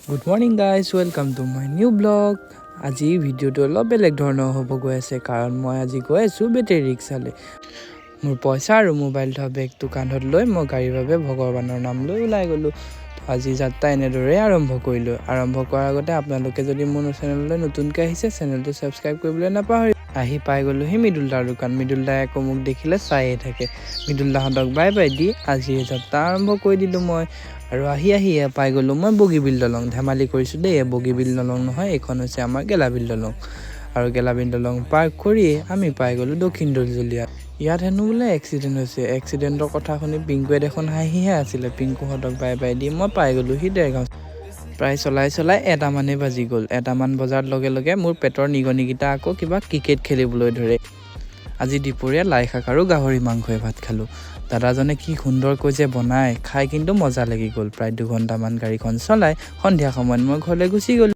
Good morning guys, welcome to my new vlog. আজি ভিডিওটো অলপ বেলেগ ধৰণৰ হ'ব গৈ আছে কাৰণ মই আজি গৈ আছো বেটেৰী ৰিক্সালে মোৰ পইচা আৰু মোবাইল থোৱা বেগটো কান্ধত লৈ মই গাড়ীৰ বাবে ভগৱানৰ নাম লৈ ওলাই গলো আজি যাত্ৰা এনেদৰে আৰম্ভ কৰিলো আৰম্ভ কৰাৰ আগতে আপোনালোকে যদি মোৰ চেনেললৈ নতুনকৈ আহিছে চেনেলটো সাবস্ক্ৰাইব কৰিবলৈ নাপাহৰি আহি পাই গলো হি মিডুলদাৰ দোকান মিডুলদাই আকৌ মোক দেখিলে চাইয়ে থাকে মিডুলদাহঁতক বাই বাই দি আজি যাত্ৰা আৰম্ভ কৰি দিলো মই আৰু আহি পাই গলো মই বগীবিল দলং ধেমালি কৰিছো দেই বগীবিল দলং নহয় এখন হৈছে আমাৰ গেলাবিল দলং আৰু গেলাবিল দলং পাৰ কৰি আমি পাই গলো দক্ষিণ দলজলিয়া ইয়াত হেনো বোলে এক্সিডেন্ট হৈছে এক্সিডেন্টৰ কথা শুনি পিংকুৱে দেখোন হাঁহিহে আছিলে পিংকুহঁতক বাই বাই দি মই পাই গলো হি দেৰগাঁও প্ৰায় চলাই এটামানে বাজি গ'ল এটামান বজাৰ লগে লগে মোৰ পেটৰ নিগনিকিটা আকৌ কিবা ক্ৰিকেট খেলিবলৈ ধৰে আজি দুপৰীয়া লাই শাক আৰু গাহৰি মাংসই ভাত খালো দাদাজনে কি সুন্দৰকৈ যে বনায় খাই কিন্তু মজা লাগি গ'ল প্ৰায় 2 ঘণ্টামান গাড়ীখন চলাই সন্ধিয়া সময়ত মই ঘৰলৈ গুচি গ'লো